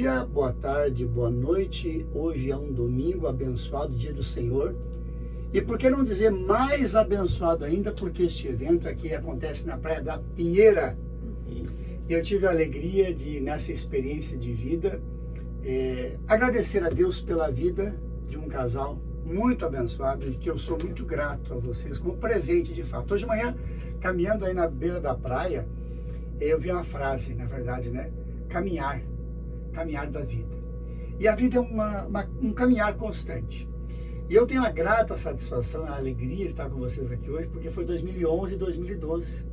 dia, boa tarde, boa noite. Hoje é um domingo abençoado, dia do Senhor. E por que não dizer mais abençoado ainda, porque este evento aqui acontece na Praia da Pinheira. E eu tive a alegria de, nessa experiência de vida, agradecer a Deus pela vida de um casal muito abençoado e que eu sou muito grato a vocês como presente de fato. Hoje de manhã, caminhando aí na beira da praia, eu vi uma frase, na verdade, né? Caminhar da vida. E a vida é um caminhar constante. E eu tenho a grata satisfação, a alegria de estar com vocês aqui hoje, porque foi 2011 e 2012,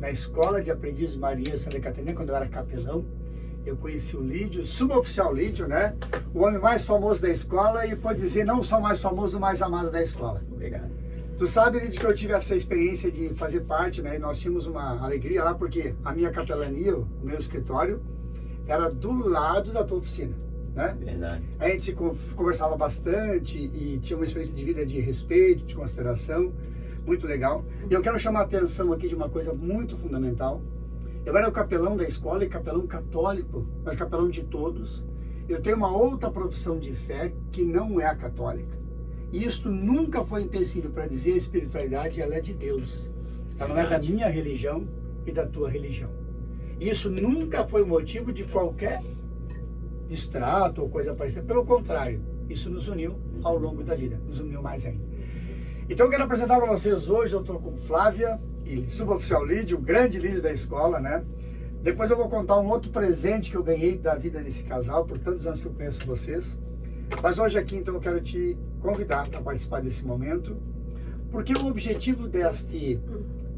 na Escola de Aprendiz Maria Santa Catarina, quando eu era capelão. Eu conheci o Lídio, suboficial Lídio, né? O homem mais famoso da escola e, pode dizer, não só o mais famoso, o mais amado da escola. Obrigado. Tu sabe, Lídio, que eu tive essa experiência de fazer parte, né? E nós tínhamos uma alegria lá, porque a minha capelania, o meu escritório, era do lado da tua oficina, né? Verdade. A gente se conversava bastante e tinha uma experiência de vida de respeito, de consideração, muito legal. E eu quero chamar a atenção aqui de uma coisa muito fundamental. Eu era o capelão da escola e capelão católico, mas capelão de todos. Eu tenho uma outra profissão de fé que não é a católica. E isto nunca foi empecilho para dizer a espiritualidade, ela é de Deus. Ela não é da minha religião e da tua religião. Isso nunca foi motivo de qualquer distrato ou coisa parecida. Pelo contrário, isso nos uniu ao longo da vida, nos uniu mais ainda. Então eu quero apresentar para vocês hoje, eu estou com Flávia e suboficial Lídio, o grande Lídio da escola, né? Depois eu vou contar um outro presente que eu ganhei da vida desse casal, por tantos anos que eu conheço vocês. Mas hoje aqui, então, eu quero te convidar para participar desse momento, porque o objetivo deste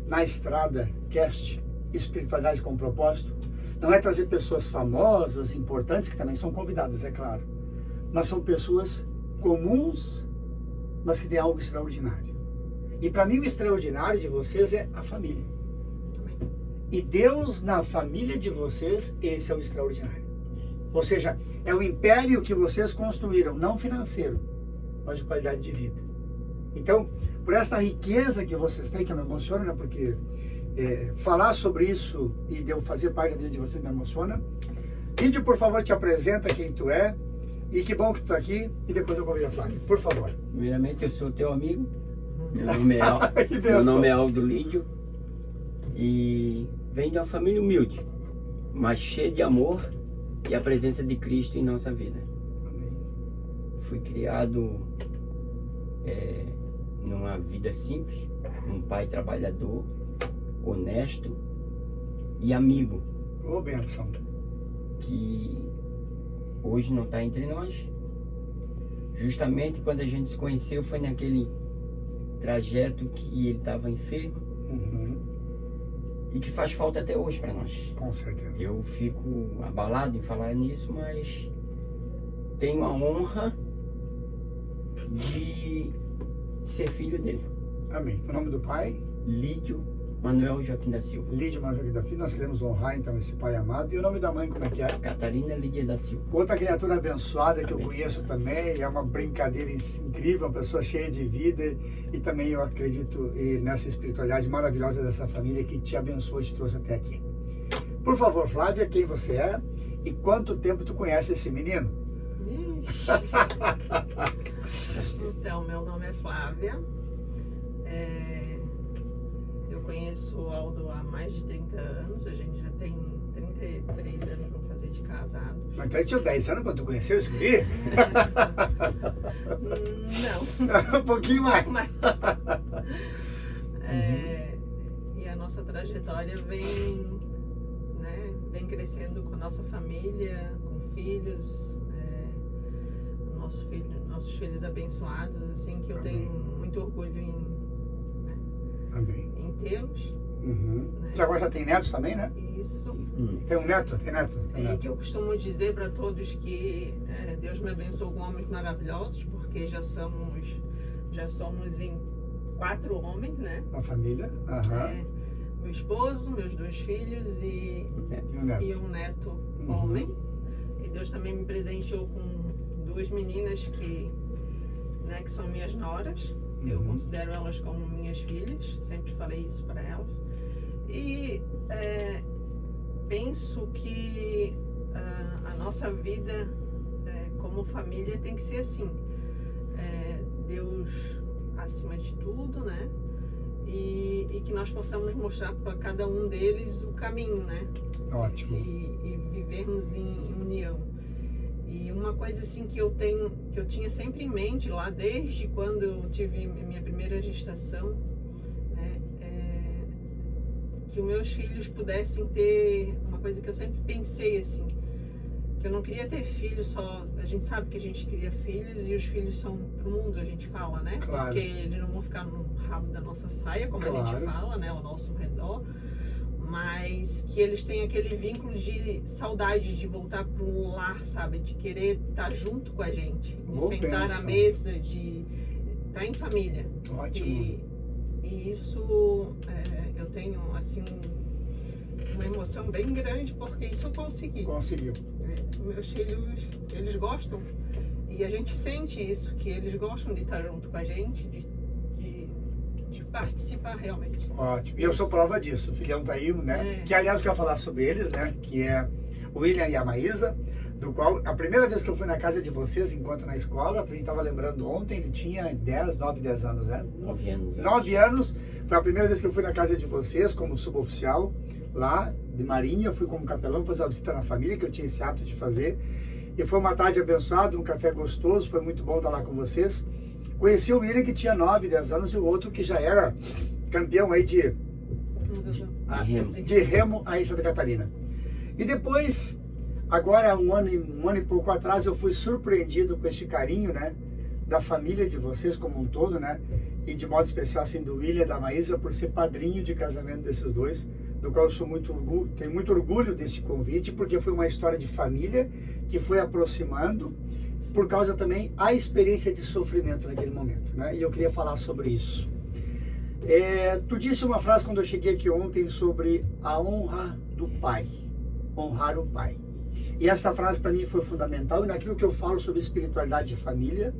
Na Estrada Cast, Espiritualidade com Propósito, não é trazer pessoas famosas, importantes, que também são convidadas, é claro, mas são pessoas comuns, mas que têm algo extraordinário. E para mim o extraordinário de vocês é a família. E Deus na família de vocês, esse é o extraordinário. Ou seja, é o império que vocês construíram, não financeiro, mas de qualidade de vida. Então, por esta riqueza que vocês têm, que me emociona, né? Porque falar sobre isso e de eu fazer parte da vida de vocês me emociona. Lídio, por favor, te apresenta quem tu é. E que bom que tu tá aqui. E depois eu convido a Flávia, por favor. Primeiramente, eu sou teu amigo. Meu nome é Aldo Lídio. E venho de uma família humilde, mas cheia de amor e a presença de Cristo em nossa vida. Amém. Fui criado numa vida simples, um pai trabalhador, honesto e amigo, Ô, benção. que hoje não está entre nós. Justamente quando a gente se conheceu foi naquele trajeto que ele estava enfermo. Uhum. E que faz falta até hoje para nós. Com certeza. Eu fico abalado em falar nisso, mas tenho a honra de ser filho dele. Amém. O nome do pai? Lídio Manuel Joaquim da Silva. Lídio Manuel da Filha. Nós queremos honrar então esse pai amado. E o nome da mãe, como é que é? Catarina Lídia da Silva. Outra criatura abençoada que eu Abençoada. conheço também, é uma brincadeira incrível, uma pessoa cheia de vida e também eu acredito nessa espiritualidade maravilhosa dessa família que te abençoou e te trouxe até aqui. Por favor, Flávia, quem você é e quanto tempo tu conhece esse menino? Ixi. Então, meu nome é Flávia. Eu conheço o Aldo há mais de 30 anos. A gente já tem 33 anos para fazer de casados. Mas então ele tinha 10 anos quando tu conheceu esse guri? Não. Um pouquinho mais. Mas, e a nossa trajetória vem crescendo com a nossa família, com filhos, nossos filhos abençoados, assim, que eu Amém. tenho muito orgulho Amém. em tê-los. Uhum. Né? Você agora já tem netos também, né? Isso. Tem um neto? Tem neto? Tem E neto. que eu costumo dizer para todos que Deus me abençoou com homens maravilhosos, porque já somos em 4 homens, né? Uma família? Aham. Meu esposo, meus 2 filhos E um neto? e um neto Uhum. homem. E Deus também me presenteou com 2 meninas que são minhas noras. Eu Uhum. considero elas como minhas filhas, sempre falei isso para elas. E penso que a nossa vida como família tem que ser assim. Deus acima de tudo, né? E que nós possamos mostrar para cada um deles o caminho, né? Ótimo. E vivermos em união. E uma coisa assim que eu tinha sempre em mente lá desde quando eu tive minha primeira gestação, né? Que os meus filhos pudessem ter uma coisa que eu sempre pensei assim, que eu não queria ter filhos só. A gente sabe que a gente cria filhos e os filhos são pro mundo, a gente fala, né? Claro. Porque eles não vão ficar no rabo da nossa saia, como a gente fala, né? Ao nosso redor. Mas que eles têm aquele vínculo de saudade de voltar para um lar, sabe? De querer estar junto com a gente, de sentar à mesa, de estar em família. Ótimo. E isso eu tenho assim uma emoção bem grande porque isso eu consegui. Conseguiu. Meus filhos, eles gostam e a gente sente isso, que eles gostam de estar junto com a gente, de participar realmente. Ótimo. E eu sou prova disso. O filhão tá aí, né? Que aliás eu quero falar sobre eles, né? Que é o William e a Maísa, do qual a primeira vez que eu fui na casa de vocês, enquanto na escola, a gente tava lembrando ontem, ele tinha 9, 10 anos, né? 9 anos. 9 anos. Foi a primeira vez que eu fui na casa de vocês como suboficial lá de Marinha. Eu fui como capelão fazer uma visita na família, que eu tinha esse hábito de fazer. E foi uma tarde abençoada, um café gostoso, foi muito bom estar lá com vocês. Conheci o William que tinha 9, 10 anos e o outro que já era campeão aí de remo aí em Santa Catarina. E depois, agora um ano e pouco atrás, eu fui surpreendido com este carinho, né? Da família de vocês como um todo, né? E de modo especial, assim, do William e da Maísa, por ser padrinho de casamento desses dois, do qual eu sou tenho muito orgulho desse convite, porque foi uma história de família que foi aproximando, por causa também a experiência de sofrimento naquele momento, né? E eu queria falar sobre isso. Tu disse uma frase quando eu cheguei aqui ontem sobre a honra do pai, honrar o pai. E essa frase para mim foi fundamental, e naquilo que eu falo sobre espiritualidade de família,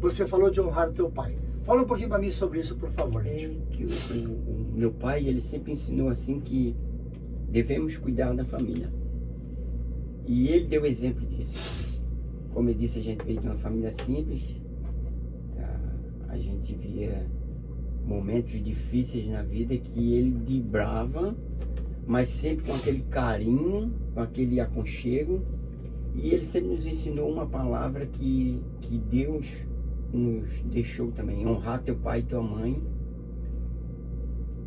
você falou de honrar o teu pai. Fala um pouquinho para mim sobre isso, por favor. Que o meu pai, ele sempre ensinou assim que devemos cuidar da família. E ele deu exemplo disso. Como eu disse, a gente veio de uma família simples, a gente via momentos difíceis na vida que ele vibrava, mas sempre com aquele carinho, com aquele aconchego, e ele sempre nos ensinou uma palavra que Deus nos deixou também, honrar teu pai e tua mãe.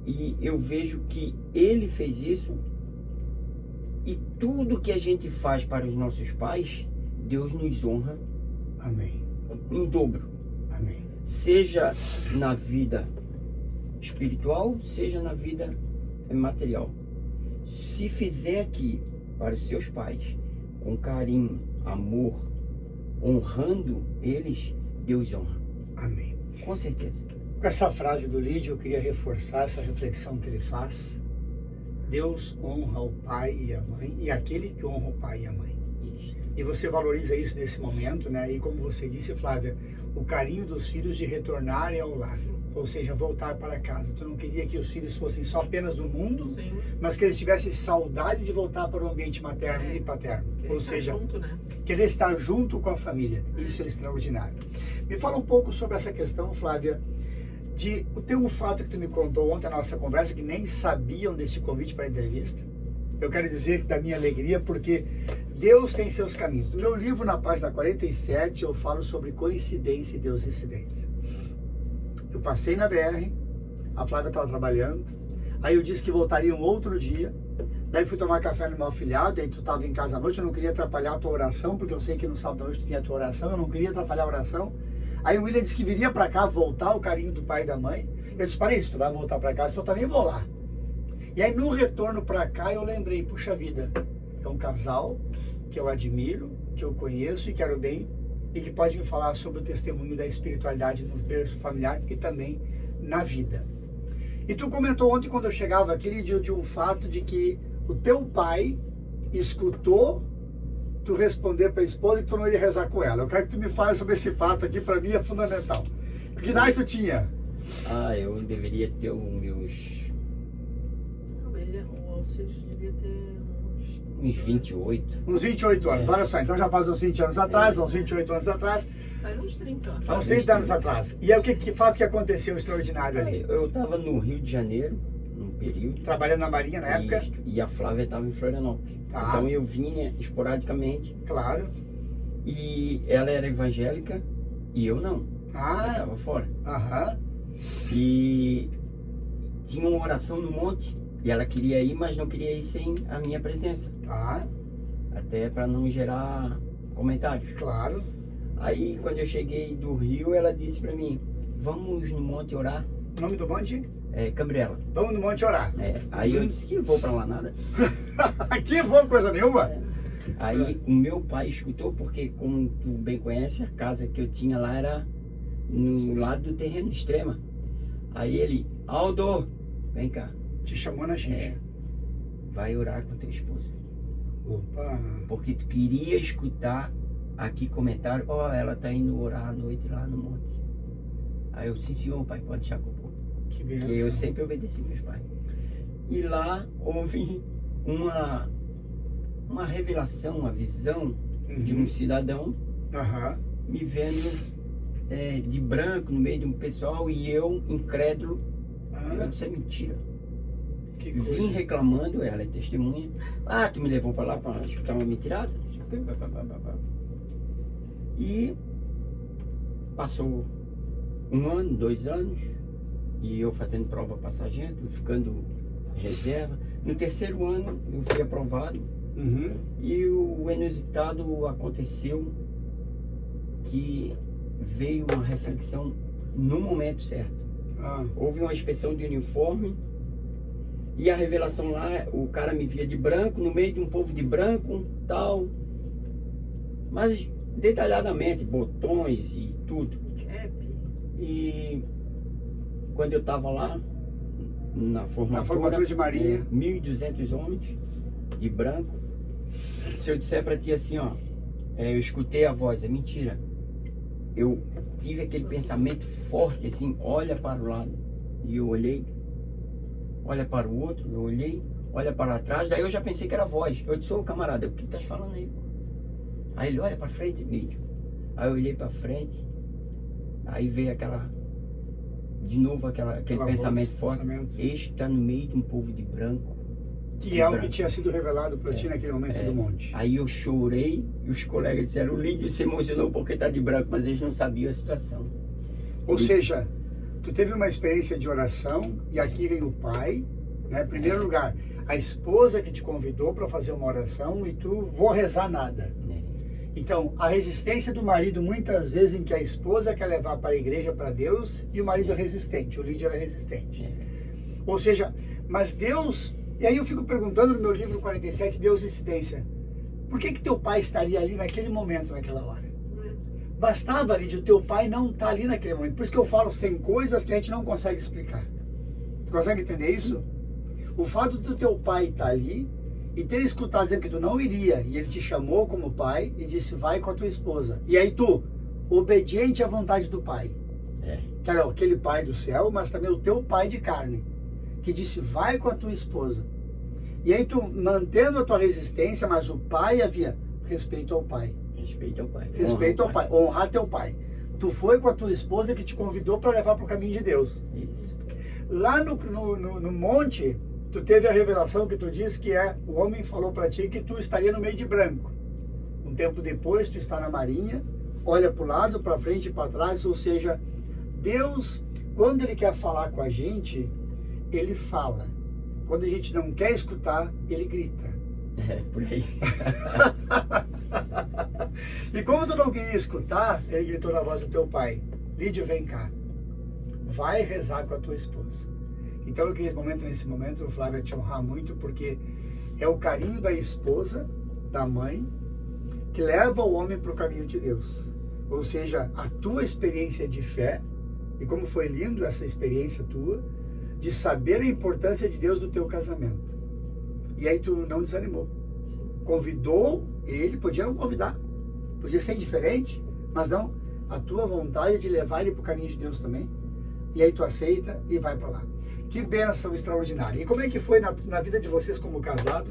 E eu vejo que ele fez isso, e tudo que a gente faz para os nossos pais, Deus nos honra. Amém. Em dobro. Amém. Seja na vida espiritual, seja na vida material. Se fizer aqui para os seus pais, com carinho, amor, honrando eles, Deus honra. Amém. Com certeza. Com essa frase do Lídio, eu queria reforçar essa reflexão que ele faz. Deus honra o pai e a mãe, e aquele que honra o pai e a mãe. E você valoriza isso nesse momento, né? E como você disse, Flávia, o carinho dos filhos de retornarem ao lar, ou seja, voltar para casa. Tu não queria que os filhos fossem só apenas do mundo, sim, mas que eles tivessem saudade de voltar para o ambiente materno e paterno. Ou seja, junto, né? Querer estar junto com a família. Isso é extraordinário. Me fala um pouco sobre essa questão, Flávia, tem um fato que tu me contou ontem na nossa conversa, que nem sabiam desse convite para a entrevista. Eu quero dizer que da minha alegria, porque Deus tem seus caminhos. No meu livro, na página 47, eu falo sobre coincidência e Deus incidência. Eu passei na BR, a Flávia estava trabalhando, aí eu disse que voltaria um outro dia, daí fui tomar café no meu afilhado, aí tu estava em casa à noite, eu não queria atrapalhar a tua oração, porque eu sei que no sábado à noite tu tinha a tua oração, eu não queria atrapalhar a oração. Aí o William disse que viria para cá voltar o carinho do pai e da mãe. Eu disse, para isso, tu vai voltar para casa, eu também vou lá. E aí no retorno para cá eu lembrei, puxa vida, é um casal que eu admiro, que eu conheço e quero bem, e que pode me falar sobre o testemunho da espiritualidade no berço familiar e também na vida. E tu comentou ontem quando eu chegava aqui de um fato de que o teu pai escutou tu responder para a esposa que tu não iria rezar com ela. Eu quero que tu me fale sobre esse fato aqui, para mim é fundamental. Que idade tu tinha? Eu deveria ter os meus... O Alcides devia ter uns uns 28. Uns 28 anos, olha só, então já faz uns 20 anos atrás, uns 28 anos atrás. Faz uns 30 anos. Há uns 30 anos atrás. E aí o que faz que aconteceu extraordinário ali? Eu estava no Rio de Janeiro, num período. Trabalhando na Marinha na época? Isso, e a Flávia estava em Florianópolis. Tá. Então eu vinha esporadicamente. Claro. E ela era evangélica e eu não. Ah. Eu estava fora. Aham. E tinha uma oração no monte. E ela queria ir, mas não queria ir sem a minha presença. Tá. Até para não gerar comentários. Claro. Aí quando eu cheguei do Rio, ela disse para mim, vamos no monte orar. O nome do monte? É Cambrela. Vamos no monte orar. Aí eu disse que vou para lá nada. Aqui vou coisa nenhuma. Aí o meu pai escutou, porque como tu bem conhece, a casa que eu tinha lá era no lado do terreno, extrema. Aí ele, Aldo, vem cá. Te chamou na xincha. Vai orar com tua esposa. Opa. Porque tu queria escutar aqui comentário, ela tá indo orar à noite lá no monte. Aí eu, sim senhor, pai, pode deixar que eu vou. Que bênção. Porque eu sempre obedeci meus pais. E lá houve uma revelação, uma visão de um cidadão Aham. me vendo de branco no meio de um pessoal e eu, incrédulo, eu disse, é mentira. Que Vim coisa. reclamando, ela é testemunha. Ah, tu me levou para lá para escutar uma mentirada? E passou 1 ano, 2 anos, e eu fazendo prova para sargento, ficando reserva. No 3º ano eu fui aprovado. Uhum. E o inusitado aconteceu que veio uma reflexão no momento certo. Ah. Houve uma inspeção de uniforme e a revelação lá, o cara me via de branco, no meio de um povo de branco, tal. Mas detalhadamente, botões e tudo. E quando eu estava lá, na formatura de Marinha, 1.200 homens de branco. Se eu disser para ti assim, eu escutei a voz, é mentira. Eu tive aquele pensamento forte assim, olha para o lado. E eu olhei, olha para o outro, eu olhei, olha para trás, daí eu já pensei que era voz. Eu disse, ô camarada, o que estás falando aí? Aí ele, olha para frente, Lídio. Aí eu olhei para frente, aí veio de novo aquele pensamento forte. Este está no meio de um povo de branco. Que é o que tinha sido revelado para ti naquele momento do monte. Aí eu chorei e os colegas disseram, o Lídio se emocionou porque está de branco, mas eles não sabiam a situação. Ou seja, tu teve uma experiência de oração e aqui vem o pai, né? Em primeiro lugar, a esposa que te convidou para fazer uma oração e tu, vou rezar nada. Então, a resistência do marido, muitas vezes, em que a esposa quer levar para a igreja, para Deus, e o marido é resistente, o Lídio era resistente. Ou seja, mas Deus... E aí eu fico perguntando no meu livro 47, Deus e Incidência, por que teu pai estaria ali naquele momento, naquela hora? Bastava, Lídio, o teu pai não estar ali naquele momento. Por isso que eu falo, tem coisas que a gente não consegue explicar. Tu consegue entender isso? O fato do teu pai estar ali e ter escutado dizendo que tu não iria, e ele te chamou como pai e disse, vai com a tua esposa. E aí tu, obediente à vontade do pai, que era aquele pai do céu, mas também o teu pai de carne, que disse, vai com a tua esposa. E aí tu, mantendo a tua resistência, mas o pai havia respeito ao pai. Respeito ao pai. Respeito ao pai, honrar teu pai. Tu foi com a tua esposa que te convidou para levar para o caminho de Deus. Isso. Lá no monte, tu teve a revelação que tu diz que o homem falou para ti que tu estaria no meio de branco. Um tempo depois, tu está na marinha, olha para o lado, para frente e para trás, ou seja, Deus, quando Ele quer falar com a gente, Ele fala. Quando a gente não quer escutar, Ele grita. Por aí. E como tu não queria escutar, Ele gritou na voz do teu pai, Lídio, vem cá, vai rezar com a tua esposa. Então, nesse momento, o Flávio vai te honrar muito, porque é o carinho da esposa, da mãe, que leva o homem para o caminho de Deus. Ou seja, a tua experiência de fé, e como foi lindo essa experiência tua, de saber a importância de Deus no teu casamento. E aí tu não desanimou. Convidou ele, podia não convidar, podia ser indiferente, mas não, a tua vontade de levar ele para o caminho de Deus também. E aí tu aceita e vai para lá. Que bênção extraordinária. E como é que foi na vida de vocês como casado,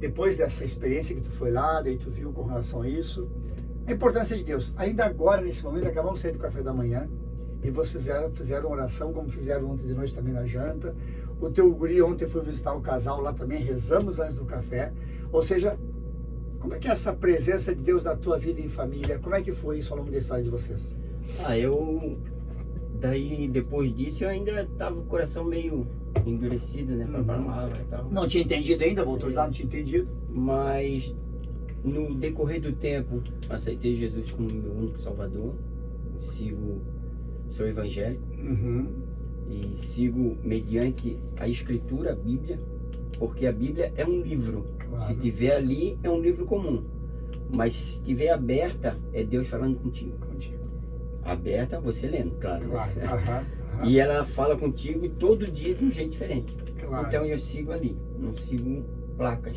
depois dessa experiência que tu foi lá, daí tu viu com relação a isso, a importância de Deus. Ainda agora, nesse momento, acabamos de sair do café da manhã e vocês fizeram oração, como fizeram ontem de noite também na janta. O teu guri ontem foi visitar o casal lá também, rezamos antes do café. Ou seja, como é que é essa presença de Deus na tua vida em família? Como é que foi isso ao longo da história de vocês? Daí, depois disso, eu ainda estava com o coração meio endurecido, né, para a palavra e tal. Não tinha entendido ainda, voltou não tinha entendido. Mas, no decorrer do tempo, aceitei Jesus como meu único salvador, sou evangélico, e sigo mediante a escritura, a Bíblia, porque a Bíblia é um livro. Claro. Se tiver ali, é um livro comum. Mas se tiver aberta, é Deus falando contigo. Aberta, você lendo, claro. E ela fala contigo todo dia de um jeito diferente. Claro. Então eu sigo ali, não sigo placas,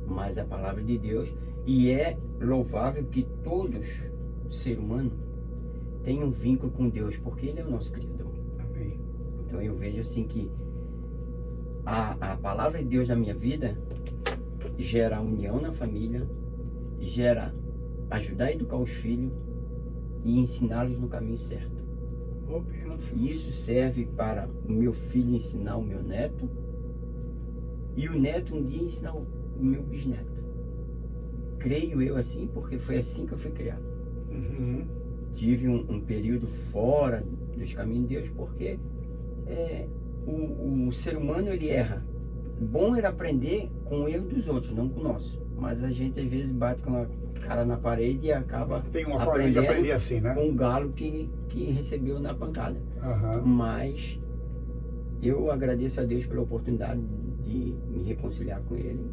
mas a palavra de Deus. E é louvável que todos, ser humano, tenham um vínculo com Deus, porque Ele é o nosso Criador. Amém. Então eu vejo assim que a palavra de Deus na minha vida gera união na família, gera ajudar a educar os filhos e ensiná-los no caminho certo. E isso serve para o meu filho ensinar o meu neto e o neto um dia ensinar o meu bisneto. Creio eu assim, porque foi assim que eu fui criado. Tive um período fora dos caminhos de Deus, porque o ser humano ele erra. Bom era aprender com o erro dos outros, não com o nosso. Mas a gente às vezes bate com a cara na parede e acaba tem uma forma de aprender assim, né? Com o galo que recebeu na pancada. Mas eu agradeço a Deus pela oportunidade de me reconciliar com Ele,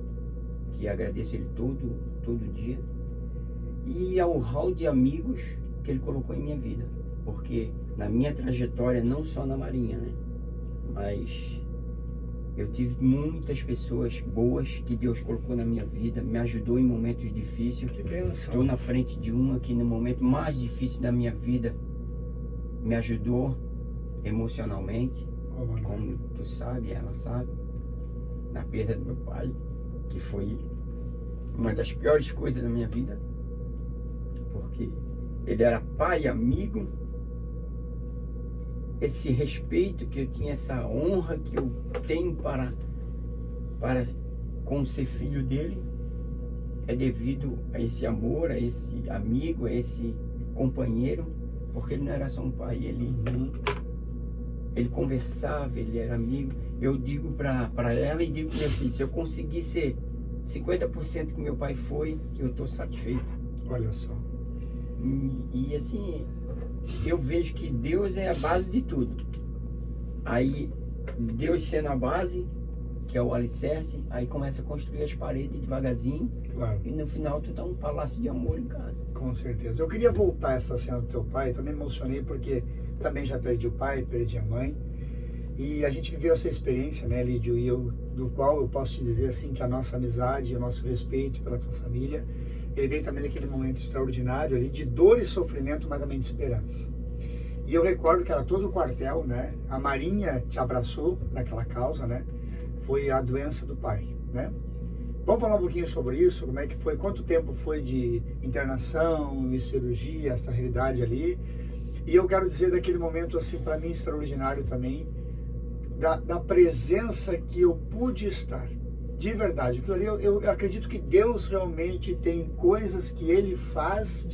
que agradeço Ele todo dia, e ao hall de amigos que Ele colocou em minha vida, porque na minha trajetória, não só na Marinha, né, mas eu tive muitas pessoas boas que Deus colocou na minha vida, me ajudou em momentos difíceis. Que bênção. Estou na frente de uma que no momento mais difícil da minha vida me ajudou emocionalmente, como tu sabe, ela sabe, na perda do meu pai, que foi uma das piores coisas da minha vida, porque ele era pai, amigo, esse respeito que eu tinha, essa honra que eu tenho para com ser filho dele, é devido a esse amor, a esse amigo, a esse companheiro, porque ele não era só um pai, ele conversava, ele era amigo. Eu digo para ela e digo para meu filho, se eu conseguir ser 50% que meu pai foi, eu estou satisfeito. Olha só. E assim, eu vejo que Deus é a base de tudo. Aí, Deus sendo a base, que é o alicerce, aí começa a construir as paredes devagarzinho. Claro. E no final tu tá um palácio de amor em casa. Com certeza. Eu queria voltar a essa cena do teu pai, também me emocionei porque também já perdi o pai, perdi a mãe. E a gente viveu essa experiência, né, Lídio, e eu, do qual eu posso te dizer assim que a nossa amizade, o nosso respeito pela tua família, ele veio também daquele momento extraordinário ali de dor e sofrimento, mas também de esperança. E eu recordo que era todo o quartel, né? A Marinha te abraçou naquela causa, né? Foi a doença do pai, né? Vamos falar um pouquinho sobre isso, como é que foi, quanto tempo foi de internação e cirurgia, essa realidade ali. E eu quero dizer daquele momento, assim, para mim extraordinário também, da presença que eu pude estar. De verdade, aquilo ali, eu acredito que Deus realmente tem coisas que Ele faz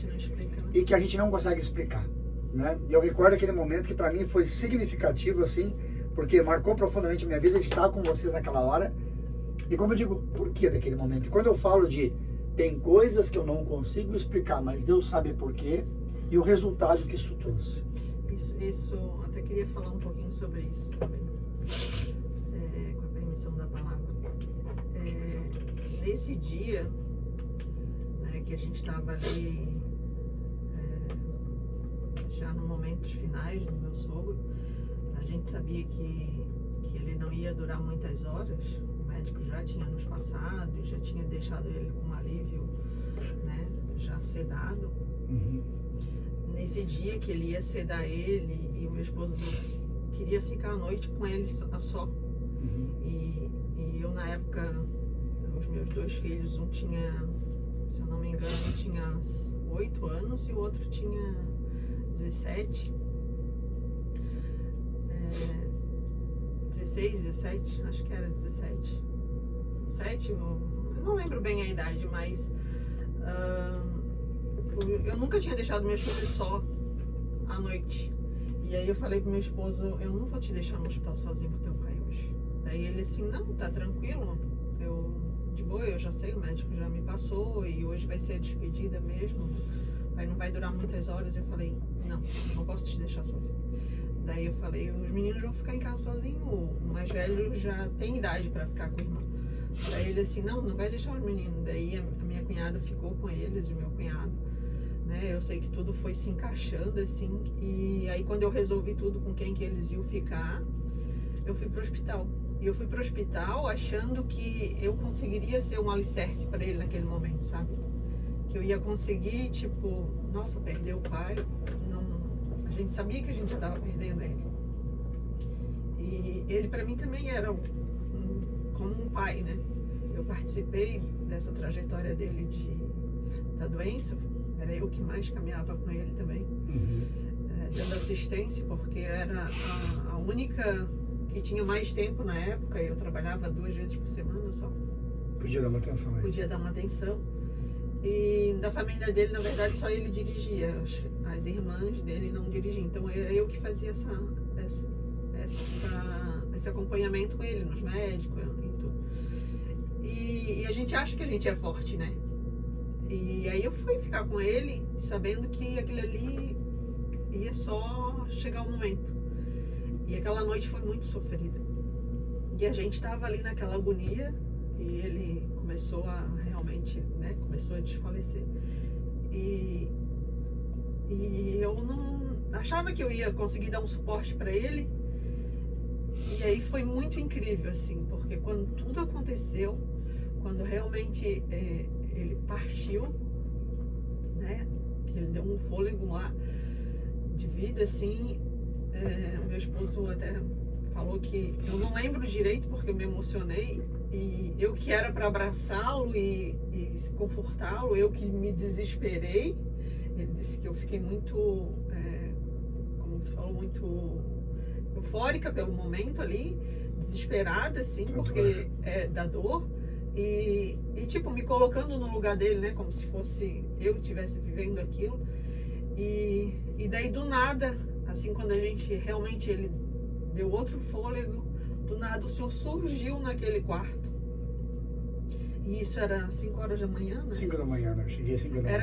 e que a gente não consegue explicar, né? E eu recordo aquele momento que para mim foi significativo, assim, porque marcou profundamente a minha vida de estar com vocês naquela hora. E como eu digo, por que daquele momento? E quando eu falo de tem coisas que eu não consigo explicar, mas Deus sabe por quê e o resultado que isso trouxe. Isso até queria falar um pouquinho sobre isso também, com a permissão da palavra. Nesse dia, né, que a gente estava ali já nos momentos finais do meu sogro, a gente sabia que ele não ia durar muitas horas. O médico já tinha nos passado, já tinha deixado ele com alívio, né, já sedado. Nesse dia que ele ia sedar ele, e o meu esposo queria ficar à noite com ele a só. E eu, na época, os meus 2 filhos, um tinha, se eu não me engano, tinha 8 anos e o outro tinha 17. 16, 17, acho que era 17. 7, eu não lembro bem a idade, mas eu nunca tinha deixado meus filhos só à noite. E aí eu falei pro meu esposo, eu não vou te deixar no hospital sozinho com teu pai hoje. Daí ele assim, não, tá tranquilo, de boa, eu já sei, o médico já me passou e hoje vai ser a despedida mesmo, aí não vai durar muitas horas. Eu falei, não posso te deixar sozinho. Daí eu falei, os meninos vão ficar em casa sozinhos, o mais velho já tem idade para ficar com o irmão. Daí ele assim, não vai deixar os meninos. Daí a minha cunhada ficou com eles, o meu cunhado, né? Eu sei que tudo foi se encaixando assim, e aí quando eu resolvi tudo com quem que eles iam ficar, eu fui pro hospital. E eu fui pro hospital achando que eu conseguiria ser um alicerce para ele naquele momento, sabe? Que eu ia conseguir, tipo, nossa, perder o pai, a gente sabia que a gente já estava perdendo ele. E ele para mim também era como um pai, né? Eu participei dessa trajetória dele da doença, era eu que mais caminhava com ele também, dando assistência, porque era a única que tinha mais tempo na época, e eu trabalhava 2 vezes por semana só. Podia dar uma atenção aí. Podia dar uma atenção. E da família dele, na verdade, só ele dirigia, as irmãs dele não dirigiam, então era eu que fazia esse acompanhamento com ele, nos médicos e tudo. E a gente acha que a gente é forte, né? E aí eu fui ficar com ele, sabendo que aquilo ali ia só chegar o momento. E aquela noite foi muito sofrida. E a gente estava ali naquela agonia, e ele começou a realmente, né, começou a desfalecer. E eu não achava que eu ia conseguir dar um suporte para ele. E aí foi muito incrível, assim, porque quando tudo aconteceu, quando realmente ele partiu, né, que ele deu um fôlego lá de vida, assim, o meu esposo até falou que eu não lembro direito porque eu me emocionei, e eu que era para abraçá-lo e confortá-lo, eu que me desesperei. Ele disse que eu fiquei muito, como tu falou, muito eufórica pelo momento ali, desesperada, assim, porque da dor, e tipo, me colocando no lugar dele, né, como se fosse eu estivesse vivendo aquilo. E daí do nada, assim, quando a gente realmente, ele deu outro fôlego, do nada o Senhor surgiu naquele quarto. E isso era 5 horas da manhã, né? 5 da manhã, né? Eu cheguei às 5 da manhã.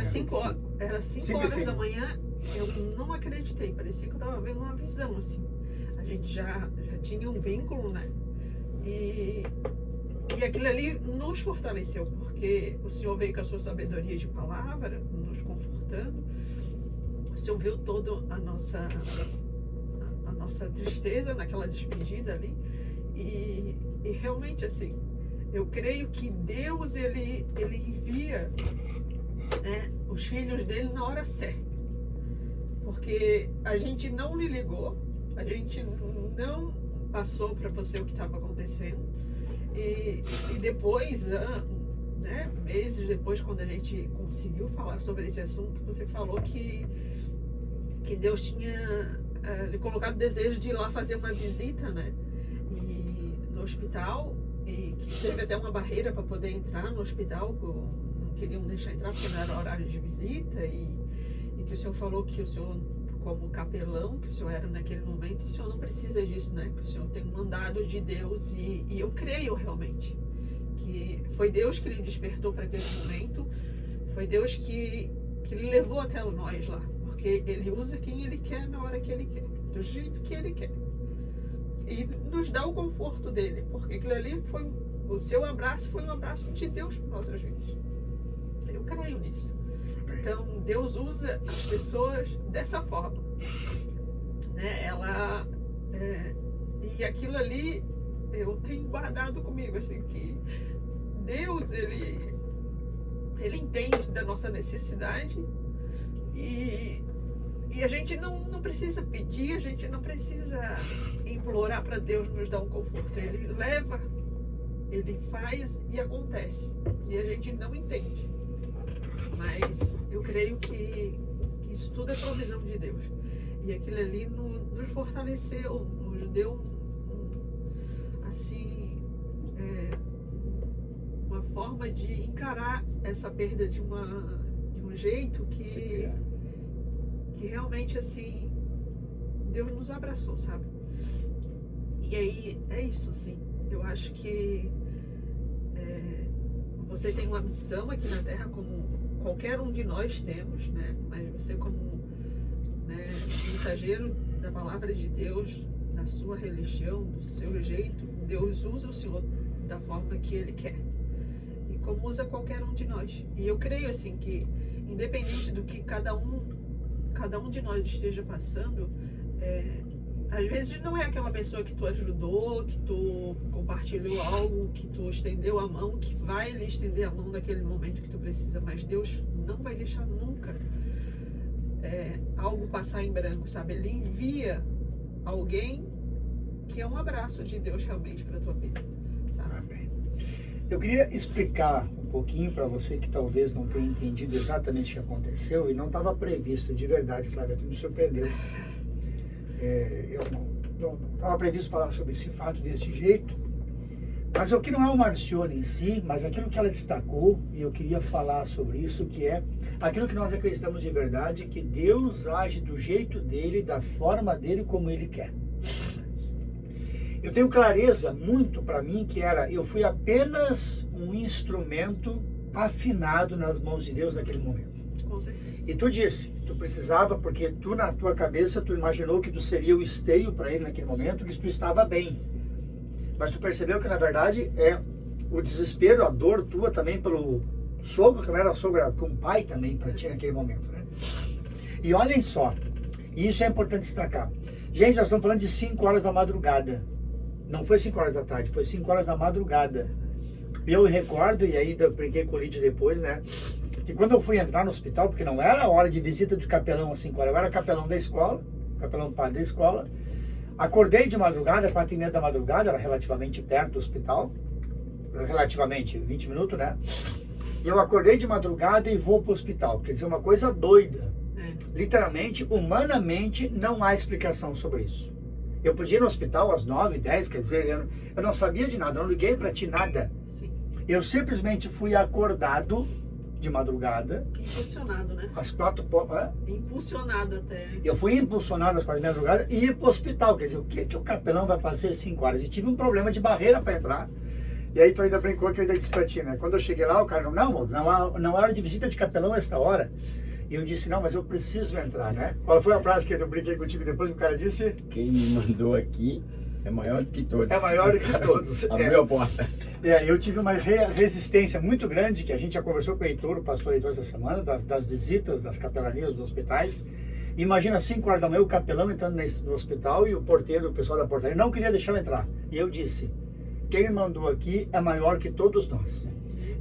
Era 5 horas da manhã, eu não acreditei, parecia que eu estava vendo uma visão, assim. A gente já tinha um vínculo, né? E aquilo ali nos fortaleceu, porque o Senhor veio com a sua sabedoria de palavra, nos confortando. O Senhor viu toda a nossa tristeza naquela despedida ali. E realmente, assim, eu creio que Deus, ele envia, né, os filhos dele na hora certa. Porque a gente não lhe ligou, a gente não passou para você o que estava acontecendo. E depois, né, meses depois, quando a gente conseguiu falar sobre esse assunto, você falou que Deus tinha lhe colocado o desejo de ir lá fazer uma visita, né, no hospital, e que teve até uma barreira para poder entrar no hospital, não queriam deixar entrar porque não era horário de visita, e que o senhor falou que o senhor, como capelão que o senhor era naquele momento, o senhor não precisa disso, né? Que o senhor tem um mandado de Deus, e eu creio realmente que foi Deus que lhe despertou para aquele momento, foi Deus que lhe levou até nós lá, porque Ele usa quem Ele quer na hora que Ele quer, do jeito que Ele quer, e nos dá o conforto dele, porque aquilo ali foi, o seu abraço foi um abraço de Deus para nossas vidas. Eu creio nisso. Então, Deus usa as pessoas dessa forma, né? E aquilo ali eu tenho guardado comigo, assim, que Deus, ele entende da nossa necessidade, e a gente não precisa pedir, a gente não precisa implorar para Deus nos dar um conforto. Ele leva Ele faz e acontece. E a gente não entende. Mas eu creio que isso tudo é provisão de Deus. E aquilo ali nos fortaleceu, nos deu assim, uma forma de encarar essa perda de um jeito que realmente assim, Deus nos abraçou, sabe? E aí é isso, assim. Eu acho que você tem uma missão aqui na Terra, como qualquer um de nós temos, né? Mas você como mensageiro da palavra de Deus, da sua religião, do seu jeito, Deus usa o Senhor da forma que Ele quer. E como usa qualquer um de nós. E eu creio assim que, independente do que cada um de nós esteja passando, às vezes não é aquela pessoa que tu ajudou, que tu compartilhou algo, que tu estendeu a mão, que vai lhe estender a mão naquele momento que tu precisa, mas Deus não vai deixar nunca algo passar em branco, sabe? Ele envia alguém que é um abraço de Deus realmente para a tua vida, sabe? Amém. Eu queria explicar um pouquinho para você que talvez não tenha entendido exatamente o que aconteceu e não estava previsto de verdade, Flávia, tu me surpreendeu. Eu não estava previsto falar sobre esse fato desse jeito, mas o que não é o Marcione em si, mas aquilo que ela destacou, e eu queria falar sobre isso, que é aquilo que nós acreditamos de verdade, que Deus age do jeito dele, da forma dele, como ele quer. Eu tenho clareza muito para mim que eu fui apenas um instrumento afinado nas mãos de Deus naquele momento. Com certeza. E tu disse, tu precisava, porque tu na tua cabeça, tu imaginou que tu seria o esteio para ele naquele momento, que tu estava bem. Mas tu percebeu que na verdade é o desespero, a dor tua também pelo sogro, que não era sogro, era com pai também para ti naquele momento, né? E olhem só, e isso é importante destacar. Gente, nós estamos falando de 5 horas da madrugada. Não foi 5 horas da tarde, foi 5 horas da madrugada. E eu recordo, e aí eu brinquei com o Lídio depois, né? Que quando eu fui entrar no hospital, porque não era a hora de visita de capelão às 5 horas, eu era capelão da escola, capelão padre da escola. Acordei de madrugada, 4h30 da madrugada, era relativamente perto do hospital, relativamente 20 minutos, né? E eu acordei de madrugada e vou para o hospital. Quer dizer, uma coisa doida. Literalmente, humanamente, não há explicação sobre isso. Eu podia ir no hospital às 9, 10, quer dizer, eu não sabia de nada, eu não liguei para ti nada. Sim. Eu simplesmente fui acordado de madrugada. Impulsionado, né? Às 4 Impulsionado até. Eu fui impulsionado às 4 da madrugada e ia para o hospital. Quer dizer, o que o capelão vai fazer às 5 horas? E tive um problema de barreira para entrar. E aí tu ainda brincou que eu ainda disse para ti, né? Quando eu cheguei lá, o cara, não hora de visita de capelão esta hora. E eu disse, não, mas eu preciso entrar, né? Qual foi a frase que eu brinquei contigo depois que o cara disse? Quem me mandou aqui é maior do que todos. É maior do que todos. Abriu a porta. Eu tive uma resistência muito grande, que a gente já conversou com o Heitor, o pastor Heitor, essa semana, das visitas, das capelanias, dos hospitais. Imagina 5 horas da manhã o capelão entrando no hospital e o porteiro, o pessoal da portaria, não queria deixar eu entrar. E eu disse, quem me mandou aqui é maior que todos nós.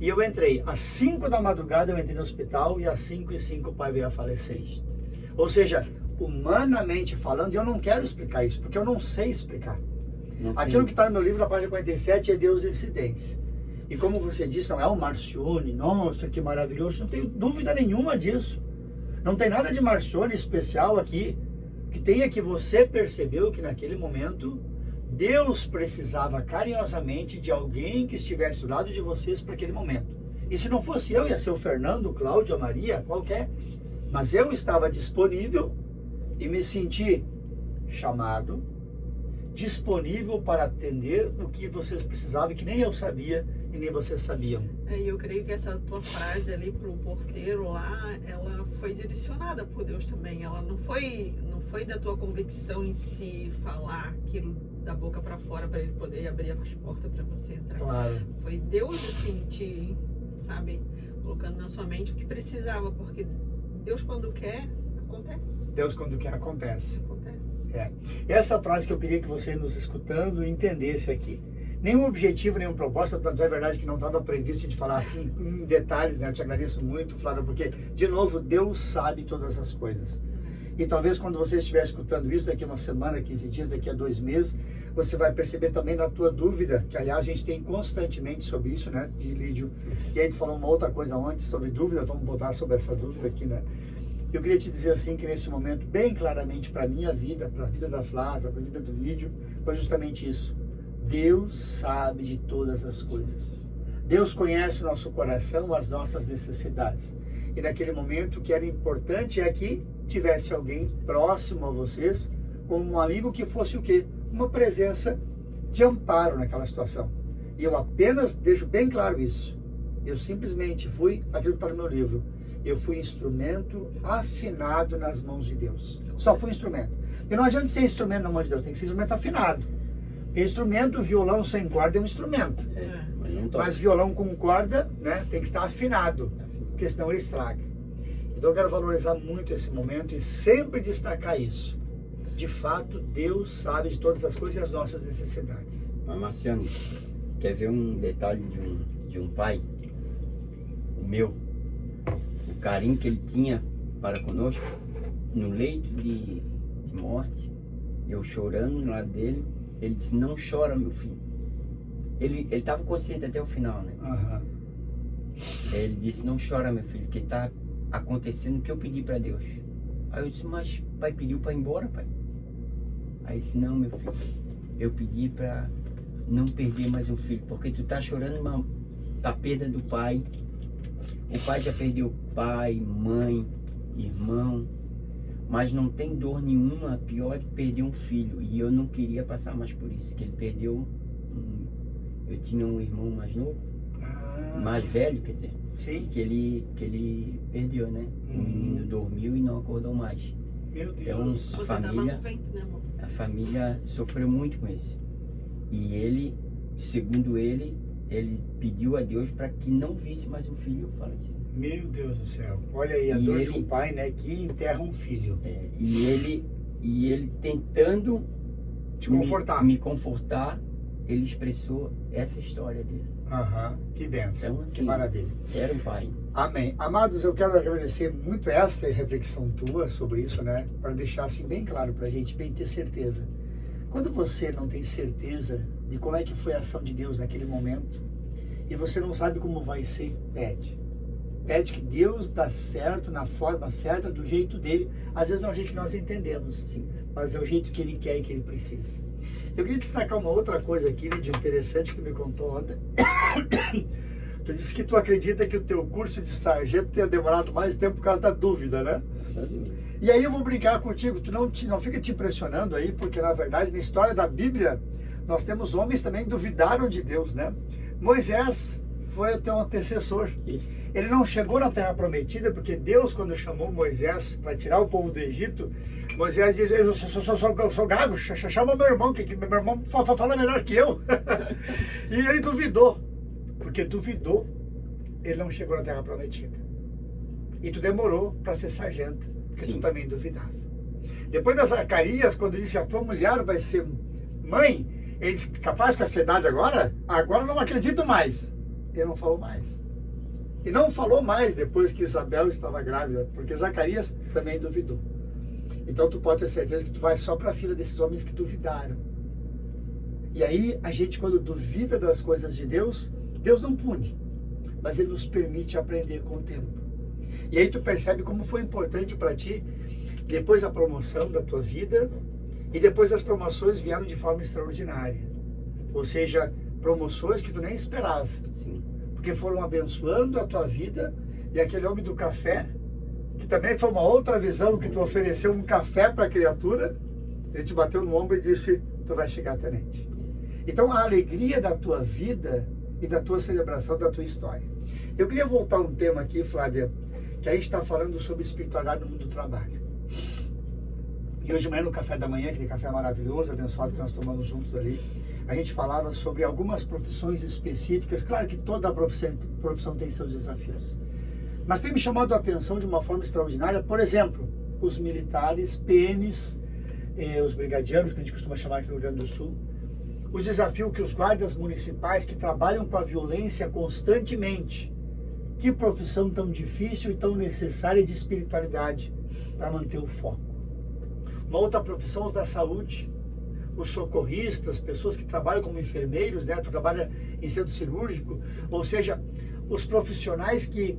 E eu entrei, às 5 da madrugada eu entrei no hospital e às 5h05 o pai veio a falecer. Ou seja, humanamente falando, eu não quero explicar isso, porque eu não sei explicar. Aquilo que está no meu livro, na página 47, é Deus e incidência. E como você disse, não é o Marcione, nossa, que maravilhoso, não tenho dúvida nenhuma disso. Não tem nada de Marcione especial aqui. O que tem é que você percebeu que naquele momento, Deus precisava carinhosamente de alguém que estivesse do lado de vocês para aquele momento. E se não fosse eu, ia ser o Fernando, o Cláudio, a Maria, qualquer. Mas eu estava disponível e me senti chamado, disponível para atender o que vocês precisavam, que nem eu sabia e nem vocês sabiam. E eu creio que essa tua frase ali pro porteiro lá, ela foi direcionada por Deus também. Ela não foi da tua convicção em si falar aquilo da boca para fora para ele poder abrir as portas para você entrar. Claro. Foi Deus assim te, sabe, colocando na sua mente o que precisava, porque Deus quando quer, acontece. Deus quando quer, acontece. Acontece. Essa frase que eu queria que você nos escutando entendesse aqui. Nenhum objetivo, nenhum propósito, tanto é verdade que não estava previsto de falar assim em detalhes, né? Eu te agradeço muito, Flávia, porque, de novo, Deus sabe todas as coisas. E talvez quando você estiver escutando isso daqui a uma semana, 15 dias, daqui a 2 meses, você vai perceber também na tua dúvida, que aliás a gente tem constantemente sobre isso, né, de Lídio. E aí a gente falou uma outra coisa antes sobre dúvida, vamos botar sobre essa dúvida aqui, né. Eu queria te dizer assim, que nesse momento, bem claramente para a minha vida, para a vida da Flávia, para a vida do Lídio, foi justamente isso. Deus sabe de todas as coisas. Deus conhece o nosso coração, as nossas necessidades. E naquele momento, o que era importante é que tivesse alguém próximo a vocês, como um amigo que fosse o quê? Uma presença de amparo naquela situação. E eu apenas deixo bem claro isso. Eu simplesmente fui, aquilo que está no meu livro, eu fui instrumento afinado nas mãos de Deus. Só fui instrumento. E não adianta ser instrumento na mão de Deus, tem que ser instrumento afinado. Porque instrumento, violão sem corda é um instrumento. Mas violão com corda, né, tem que estar afinado, porque senão ele estraga. Então eu quero valorizar muito esse momento e sempre destacar isso. De fato, Deus sabe de todas as coisas e as nossas necessidades. Mas Marciano, quer ver um detalhe de um pai? O meu, o carinho que ele tinha para conosco, no leito de morte, eu chorando no lado dele, ele disse, não chora, meu filho. Ele estava consciente até o final, né? Uhum. Ele disse, não chora, meu filho, que está acontecendo o que eu pedi para Deus. Aí eu disse, mas pai pediu para ir embora, pai? Aí ele disse, não, meu filho, eu pedi para não perder mais um filho, porque tu tá chorando a perda do pai. O pai já perdeu pai, mãe, irmão, mas não tem dor nenhuma pior que perder um filho. E eu não queria passar mais por isso, que ele perdeu eu tinha um irmão mais novo, mais velho, quer dizer, sim, que ele perdeu, né? O menino dormiu e não acordou mais. Meu Deus. Então Você tava no ventre, né, amor? a família sofreu muito com isso. E ele, segundo ele pediu a Deus para que não visse mais um filho falecer. Meu Deus do céu. Olha aí, a dor de um pai, né, que enterra um filho. E ele tentando te confortar. Me confortar, ele expressou essa história dele. Aham, que bênção, então, assim, que maravilha. Era um pai. Amém. Amados, eu quero agradecer muito essa reflexão tua sobre isso, né? Para deixar assim bem claro pra gente, bem ter certeza. Quando você não tem certeza de como é que foi a ação de Deus naquele momento, e você não sabe como vai ser, pede. Pede que Deus dá certo, na forma certa, do jeito dele. Às vezes não é o jeito que nós entendemos, Sim. mas é o jeito que ele quer e que ele precisa. Eu queria destacar uma outra coisa aqui, de interessante, que tu me contou ontem. Tu disse que tu acredita que o teu curso de sargento tenha demorado mais tempo por causa da dúvida, né? E aí eu vou brincar contigo, tu não fica te impressionando aí, porque na verdade, na história da Bíblia, nós temos homens também que duvidaram de Deus, né? Moisés foi o teu antecessor. Isso. Ele não chegou na Terra Prometida, porque Deus, quando chamou Moisés para tirar o povo do Egito, Moisés diz, eu sou gago, chama meu irmão, que meu irmão fala melhor que eu. E ele duvidou, porque duvidou, ele não chegou na Terra Prometida. E tu demorou para ser sargento, porque Sim. tu também duvidava. Depois das Zacarias, quando disse, a tua mulher vai ser mãe, ele disse, capaz com essa idade agora? Agora eu não acredito mais. Ele não falou mais. E não falou mais depois que Isabel estava grávida, porque Zacarias também duvidou. Então tu pode ter certeza que tu vai só para a fila desses homens que duvidaram. E aí a gente, quando duvida das coisas de Deus, Deus não pune, mas Ele nos permite aprender com o tempo. E aí tu percebe como foi importante para ti, depois a promoção da tua vida, e depois as promoções vieram de forma extraordinária. Ou seja, promoções que tu nem esperava. Sim. Porque foram abençoando a tua vida, e aquele homem do café, que também foi uma outra visão, que tu ofereceu um café para a criatura, ele te bateu no ombro e disse, tu vai chegar tenente. Então a alegria da tua vida e da tua celebração, da tua história. Eu queria voltar a um tema aqui, Flávia, que a gente está falando sobre espiritualidade no mundo do trabalho. E hoje de manhã no café da manhã, aquele café maravilhoso, abençoado que nós tomamos juntos ali, a gente falava sobre algumas profissões específicas. Claro que toda profissão tem seus desafios. Mas tem me chamado a atenção de uma forma extraordinária, por exemplo, os militares, PMs, os brigadianos, que a gente costuma chamar aqui no Rio Grande do Sul, o desafio que os guardas municipais que trabalham com a violência constantemente. Que profissão tão difícil e tão necessária de espiritualidade para manter o foco. Uma outra profissão, os da saúde, os socorristas, pessoas que trabalham como enfermeiros, né? Tu trabalha em centro cirúrgico, ou seja, os profissionais que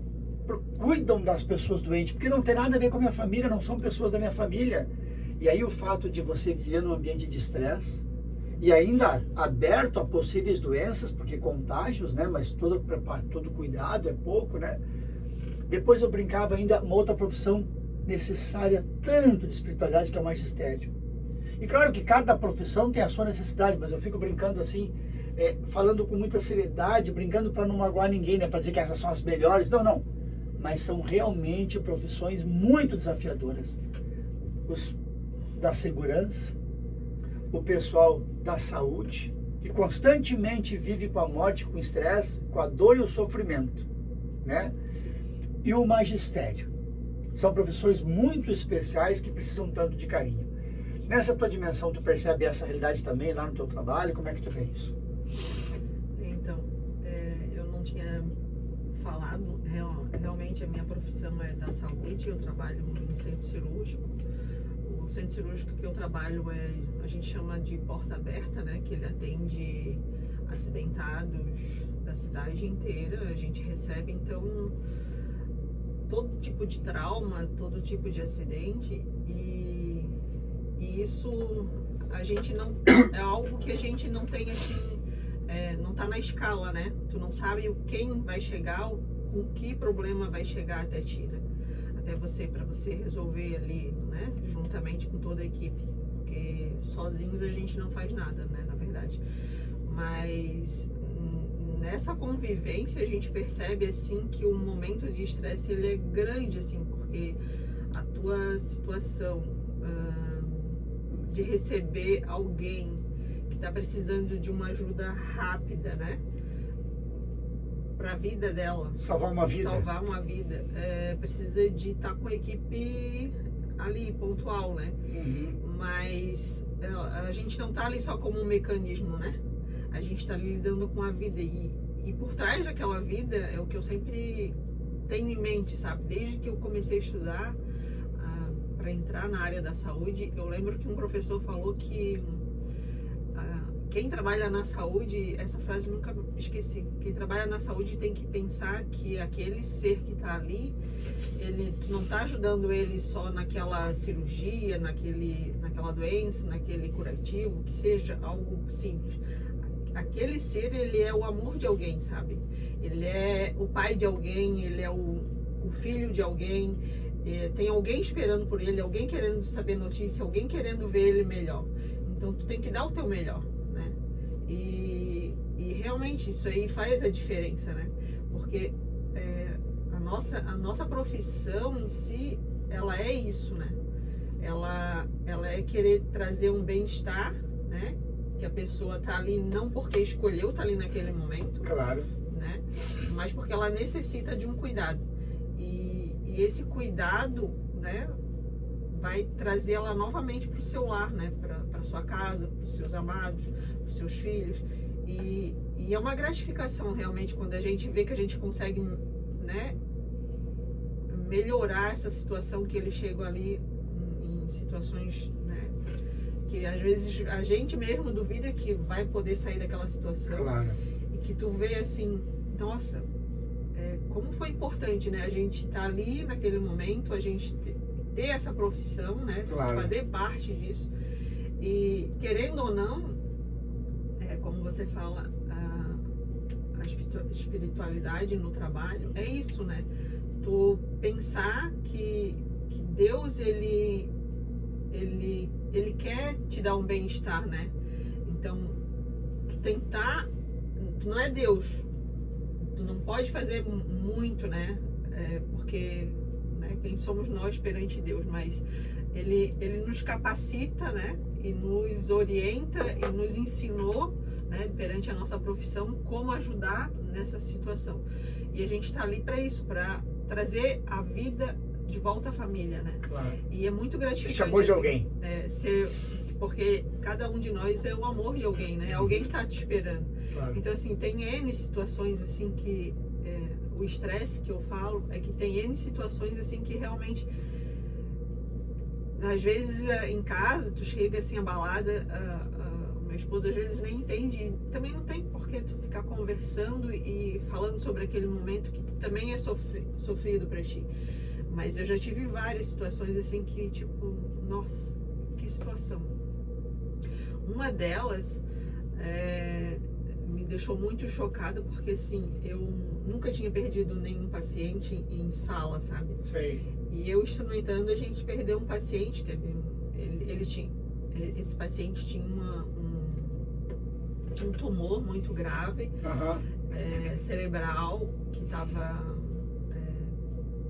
cuidam das pessoas doentes, porque não tem nada a ver com a minha família, não são pessoas da minha família. E aí o fato de você viver num ambiente de estresse, e ainda aberto a possíveis doenças, porque contágios, né? Mas todo cuidado é pouco, né? Depois eu brincava ainda uma outra profissão necessária tanto de espiritualidade, que é o magistério. E claro que cada profissão tem a sua necessidade, mas eu fico brincando assim, falando com muita seriedade, brincando para não magoar ninguém, né? Para dizer que essas são as melhores. Não, não. Mas são realmente profissões muito desafiadoras. Os da segurança, o pessoal da saúde, que constantemente vive com a morte, com o estresse, com a dor e o sofrimento, né? E o magistério. São profissões muito especiais que precisam tanto de carinho. Nessa tua dimensão, tu percebe essa realidade também lá no teu trabalho? Como é que tu vê isso? Então, eu não tinha falado, realmente a minha profissão é da saúde, eu trabalho em centro cirúrgico. O centro cirúrgico que eu trabalho a gente chama de porta aberta, né? Que ele atende acidentados da cidade inteira. A gente recebe, então, todo tipo de trauma, todo tipo de acidente, e isso a gente não é algo que a gente não tem assim, não tá na escala, né? Tu não sabe quem vai chegar, com que problema vai chegar até ti, né? Até você, para você resolver ali, né? Juntamente com toda a equipe, porque sozinhos a gente não faz nada, né? Na verdade, mas nessa convivência a gente percebe assim que o momento de estresse ele é grande, assim, porque a tua situação de receber alguém que está precisando de uma ajuda rápida, né, para a vida dela, salvar uma vida, precisa de estar com a equipe ali pontual, né? Mas a gente não está ali só como um mecanismo, né? A gente está lidando com a vida e por trás daquela vida é o que eu sempre tenho em mente, sabe? Desde que eu comecei a estudar para entrar na área da saúde, eu lembro que um professor falou que quem trabalha na saúde, essa frase eu nunca esqueci, quem trabalha na saúde tem que pensar que aquele ser que está ali, tu não está ajudando ele só naquela cirurgia, naquela doença, naquele curativo, que seja algo simples. Aquele ser, ele é o amor de alguém, sabe? Ele é o pai de alguém, ele é o filho de alguém, tem alguém esperando por ele, alguém querendo saber notícia, alguém querendo ver ele melhor. Então tu tem que dar o teu melhor, né? E realmente isso aí faz a diferença, né? Porque a nossa profissão em si, ela é isso, né? Ela é querer trazer um bem-estar, né? Que a pessoa tá ali não porque escolheu tá ali naquele momento, claro, né? Mas porque ela necessita de um cuidado. E esse cuidado, né, vai trazer ela novamente para o seu lar, né? Para sua casa, para os seus amados, para os seus filhos. E é uma gratificação realmente quando a gente vê que a gente consegue, né, melhorar essa situação que eles chegam ali em situações, né, que às vezes a gente mesmo duvida que vai poder sair daquela situação. Claro. E que tu vê assim, nossa, como foi importante, né? A gente tá ali naquele momento, a gente ter essa profissão, né? Claro. Fazer parte disso. E querendo ou não, como você fala, a espiritualidade no trabalho é isso, né? Tu pensar que Deus, ele quer te dar um bem-estar, né? Então, tu não é Deus, tu não pode fazer muito, né? Porque, né, quem somos nós perante Deus, mas ele nos capacita, né? E nos orienta e nos ensinou, né, perante a nossa profissão, como ajudar nessa situação. E a gente está ali para isso, para trazer a vida de volta à família, né? Claro. E é muito gratificante. Esse amor de alguém. Porque cada um de nós é o amor de alguém, né? Alguém que está te esperando. Claro. Então, assim, tem N situações, assim, que o estresse que eu falo é que tem N situações, assim, que realmente às vezes em casa, tu chega assim, abalada, meu esposo às vezes nem entende, e também não tem por que tu ficar conversando e falando sobre aquele momento que também é sofrido pra ti. Mas eu já tive várias situações assim que, tipo, nossa, que situação. Uma delas me deixou muito chocada, porque assim, eu nunca tinha perdido nenhum paciente em sala, sabe? Sei. E eu instrumentando, a gente perdeu um paciente, esse paciente tinha um tumor muito grave, cerebral, que estava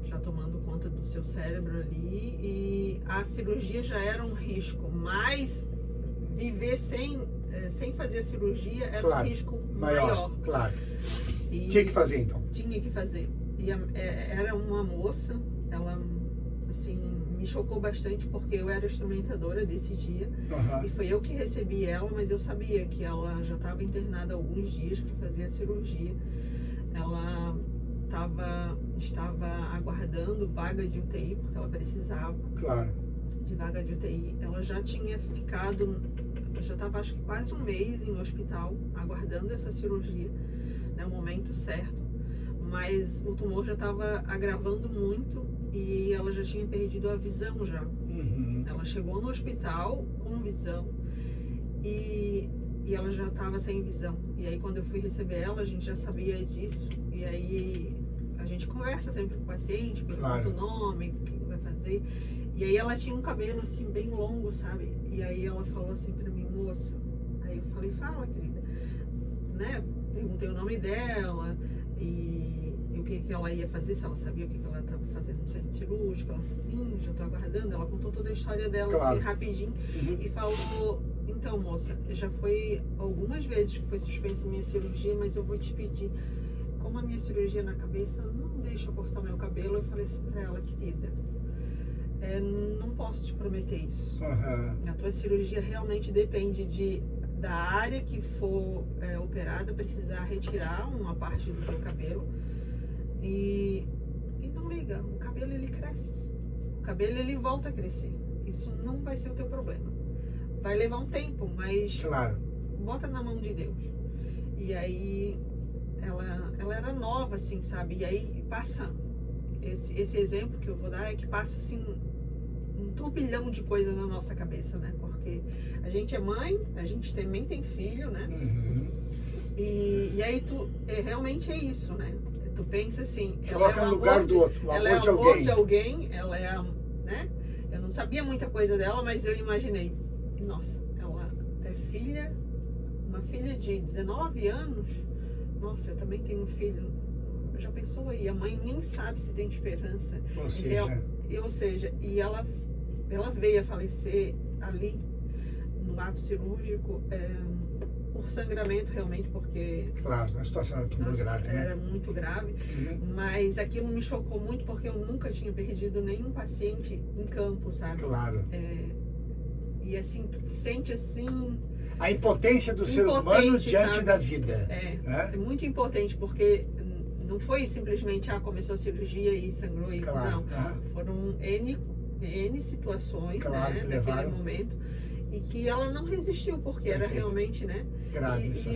já tomando conta do seu cérebro ali, e a cirurgia já era um risco, mas viver sem fazer a cirurgia era um risco maior. Claro. E tinha que fazer, então? Tinha que fazer. E era uma moça, ela assim, me chocou bastante, porque eu era instrumentadora desse dia, e foi eu que recebi ela, mas eu sabia que ela já estava internada há alguns dias para fazer a cirurgia. Ela estava aguardando vaga de UTI, porque ela precisava de vaga de UTI. Ela já tinha ficado, já estava acho que quase um mês em hospital, aguardando essa cirurgia, né, o momento certo, mas o tumor já estava agravando muito e ela já tinha perdido a visão já. Ela chegou no hospital com visão e ela já estava sem visão. E aí quando eu fui receber ela, a gente já sabia disso, e aí a gente conversa sempre com o paciente, pergunta o nome, o que vai fazer. E aí ela tinha um cabelo assim bem longo, sabe? E aí ela falou assim pra mim, moça. Aí eu falei, fala, querida, né? Perguntei o nome dela e o que ela ia fazer, se ela sabia o que ela estava fazendo no centro cirúrgico. Ela, sim, já tô aguardando. Ela contou toda a história dela assim, rapidinho, e falou, então, moça, já foi algumas vezes que foi suspensa a minha cirurgia, mas eu vou te pedir, como a minha cirurgia na cabeça, não deixa eu cortar meu cabelo. Eu falei assim pra ela, querida, não posso te prometer isso. A tua cirurgia realmente depende da área que for operada, precisar retirar uma parte do teu cabelo. E não liga, o cabelo ele cresce. O cabelo ele volta a crescer. Isso não vai ser o teu problema. Vai levar um tempo, mas bota na mão de Deus. E aí ela era nova, assim, sabe? E aí passa esse exemplo que eu vou dar, é que passa assim um turbilhão de coisas na nossa cabeça, né? Porque a gente é mãe, a gente também tem filho, né? E aí tu realmente é isso, né? Tu pensa assim, coloca no lugar do outro, ela é o amor de alguém, ela é né? Eu não sabia muita coisa dela, mas eu imaginei, nossa, ela é uma filha de 19 anos. Nossa, eu também tenho um filho. Já pensou aí? A mãe nem sabe se tem esperança. Ou seja, e ela veio a falecer ali no ato cirúrgico por sangramento, realmente, porque a situação era muito grave, né? Era muito grave, mas aquilo me chocou muito, porque eu nunca tinha perdido nenhum paciente em campo, sabe? E assim, tu te sente assim, a impotência do ser humano diante da vida. É muito impotente, porque não foi simplesmente, começou a cirurgia e sangrou e não. Foram N situações, né, naquele momento, e que ela não resistiu, porque era realmente, né?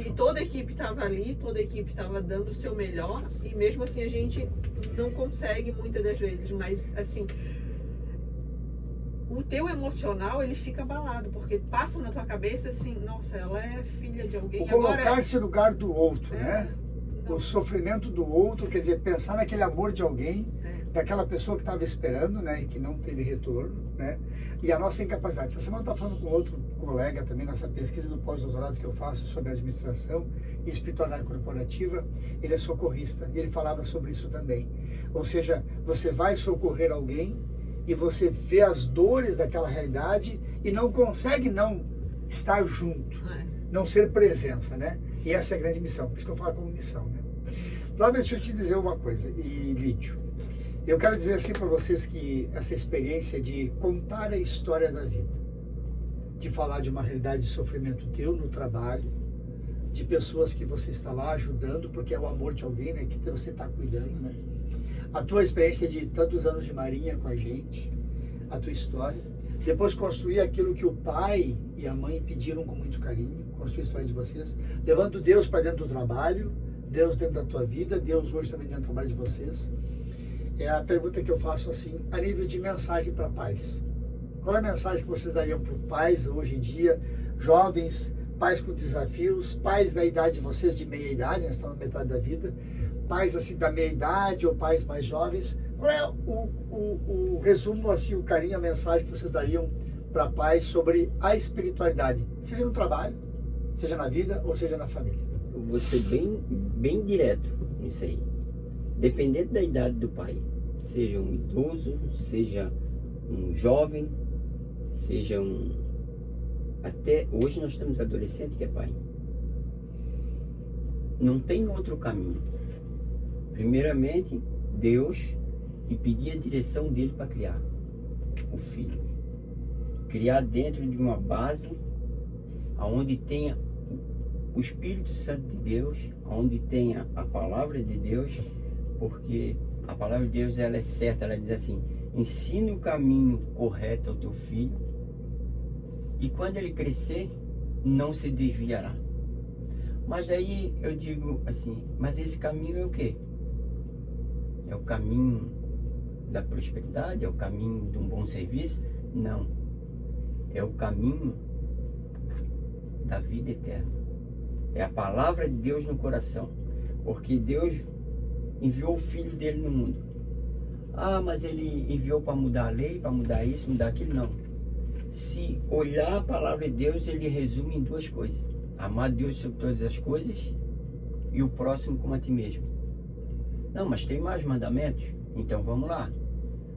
E toda a equipe estava ali, toda a equipe estava dando o seu melhor, e mesmo assim a gente não consegue muitas das vezes, mas assim, o teu emocional ele fica abalado, porque passa na tua cabeça assim, nossa, ela é filha de alguém. O colocar-se no lugar do outro, né? O sofrimento do outro, quer dizer, pensar naquele amor de alguém, daquela pessoa que estava esperando, né, e que não teve retorno, né, e a nossa incapacidade. Essa semana eu estava falando com outro colega também nessa pesquisa do pós-doutorado que eu faço sobre administração e espiritualidade corporativa. Ele é socorrista e ele falava sobre isso também. Ou seja, você vai socorrer alguém e você vê as dores daquela realidade e não consegue não estar junto, não ser presença, né? E essa é a grande missão, por isso que eu falo como missão, né? Flávio, deixa eu te dizer uma coisa, e Lídio, eu quero dizer assim para vocês que essa experiência de contar a história da vida, de falar de uma realidade de sofrimento teu no trabalho, de pessoas que você está lá ajudando, porque é o amor de alguém, né, que você está cuidando, né? A tua experiência de tantos anos de marinha com a gente, a tua história. Depois construir aquilo que o pai e a mãe pediram com muito carinho, construir a história de vocês, levando Deus para dentro do trabalho, Deus dentro da tua vida, Deus hoje também dentro do trabalho de vocês. É a pergunta que eu faço assim, a nível de mensagem para pais. Qual é a mensagem que vocês dariam para pais hoje em dia, jovens, pais com desafios, pais da idade de vocês, de meia idade, nós estamos na metade da vida, pais assim da meia idade ou pais mais jovens? Qual é o resumo, assim, o carinho, a mensagem que vocês dariam para pais sobre a espiritualidade, seja no trabalho, seja na vida ou seja na família? Eu vou ser bem direto nisso aí. Dependendo da idade do pai, seja um idoso, seja um jovem, seja até hoje nós temos adolescente que é pai. Não tem outro caminho. Primeiramente, Deus, e pedir a direção dele para criar o filho. Criar dentro de uma base onde tenha o Espírito Santo de Deus, onde tenha a palavra de Deus, porque a palavra de Deus ela é certa, ela diz assim: ensine o caminho correto ao teu filho, e quando ele crescer, não se desviará. Mas aí eu digo assim, mas esse caminho é o quê? É o caminho da prosperidade? É o caminho de um bom serviço? Não. É o caminho da vida eterna. É a palavra de Deus no coração. Porque Deus enviou o Filho dele no mundo. Ah, mas ele enviou para mudar a lei, para mudar isso, mudar aquilo? Não. Se olhar a palavra de Deus, ele resume em duas coisas: amar Deus sobre todas as coisas e o próximo como a ti mesmo. Não, mas tem mais mandamentos? Então vamos lá.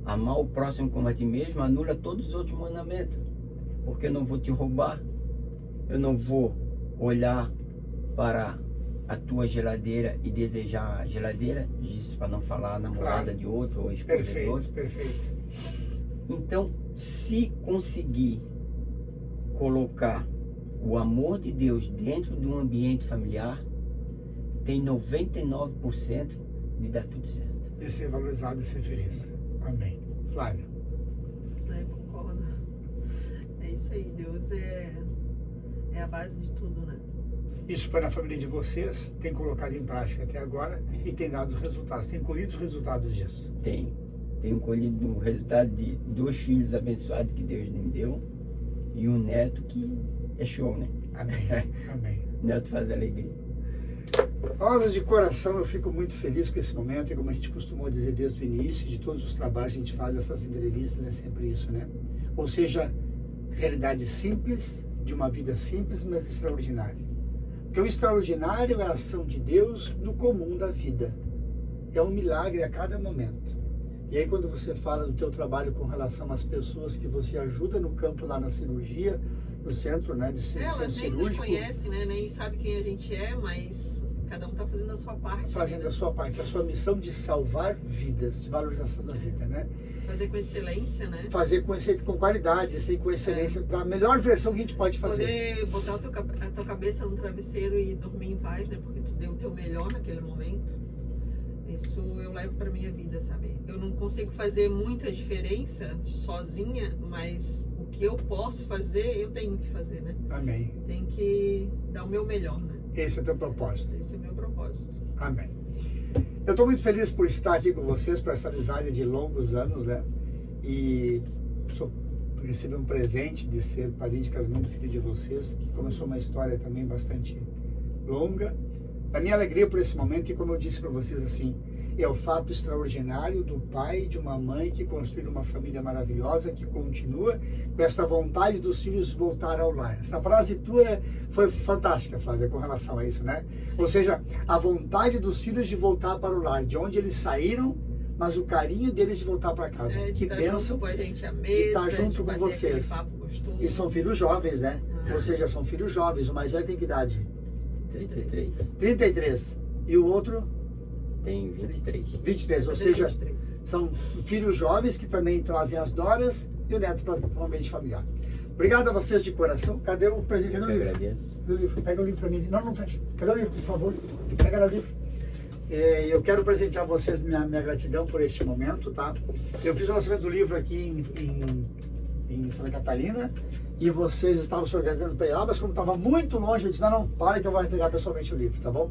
Amar o próximo como a ti mesmo anula todos os outros mandamentos. Porque eu não vou te roubar, eu não vou olhar para a tua geladeira e desejar a geladeira, isso para não falar a namorada de outro ou a esposa de outro. Perfeito. Então, se conseguir colocar o amor de Deus dentro de um ambiente familiar, tem 99% de dar tudo certo. De ser valorizado e ser feliz. Amém. Flávia. Eu concordo. É isso aí, Deus é a base de tudo, né? Isso foi na família de vocês, tem colocado em prática até agora e tem dado os resultados, tem colhido os resultados disso. Tenho colhido o resultado de 2 filhos abençoados que Deus me deu e um neto que é show, né? Amém. Amém. Neto faz alegria. Olha, de coração eu fico muito feliz com esse momento, e como a gente costumou dizer desde o início, de todos os trabalhos que a gente faz, essas entrevistas, é sempre isso, né? Ou seja, realidade simples, de uma vida simples, mas extraordinária. Porque o extraordinário é a ação de Deus no comum da vida. É um milagre a cada momento. E aí quando você fala do teu trabalho com relação às pessoas que você ajuda no campo lá na cirurgia, no centro, né, de centro elas nem cirúrgico. Nos conhece, né, nem sabe quem a gente é, mas cada um está fazendo a sua parte. Fazendo a sua parte, a sua missão de salvar vidas, de valorização da vida, né? Fazer com excelência, né? Fazer com qualidade, assim, com excelência, da melhor versão que a gente pode fazer. Poder botar a tua cabeça no travesseiro e dormir em paz, né? Porque tu deu o teu melhor naquele momento. Isso eu levo para minha vida, sabe? Eu não consigo fazer muita diferença sozinha, mas o que eu posso fazer, eu tenho que fazer, né? Amém. Tem que dar o meu melhor, né? Esse é o teu propósito. Esse é o meu propósito. Amém. Eu estou muito feliz por estar aqui com vocês, por essa amizade de longos anos, né? E recebi um presente de ser padrinho de casamento do filho de vocês, que começou uma história também bastante longa. A minha alegria por esse momento, e como eu disse para vocês assim, é o fato extraordinário do pai e de uma mãe que construíram uma família maravilhosa, que continua com essa vontade dos filhos voltar ao lar. Essa frase tua foi fantástica, Flávia, com relação a isso, né? Sim. Ou seja, a vontade dos filhos de voltar para o lar, de onde eles saíram, mas o carinho deles de voltar para casa. Que bênção com a gente à mesa, de estar junto com vocês. E são filhos jovens, né? Ou seja, são filhos jovens. O mais velho tem que idade? 33. 33. E o outro? Tem 23. 23, ou seja, são filhos jovens que também trazem as noras e o neto para o ambiente familiar. Obrigado a vocês de coração. Cadê o presente? Cadê o livro? Agradeço. Pega o livro para mim. Não fecha. Cadê o livro, por favor? Pega o livro. Eu quero presentear vocês minha gratidão por este momento, tá? Eu fiz o lançamento do livro aqui em Santa Catarina e vocês estavam se organizando para ir lá, mas como estava muito longe, eu disse, não, para que eu vou entregar pessoalmente o livro, tá bom?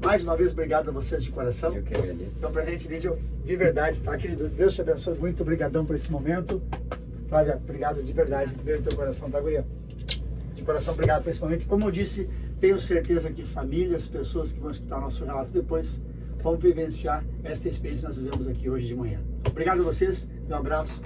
Mais uma vez, obrigado a vocês de coração. Eu que agradeço. Então, presente, Lídio, de verdade, tá, querido? Deus te abençoe muito, obrigadão por esse momento. Flávia, obrigado de verdade, que veio no teu coração, tá, guria? De coração, obrigado por esse momento. Como eu disse, tenho certeza que famílias, pessoas que vão escutar o nosso relato depois, vão vivenciar esta experiência que nós vivemos aqui hoje de manhã. Obrigado a vocês, meu abraço.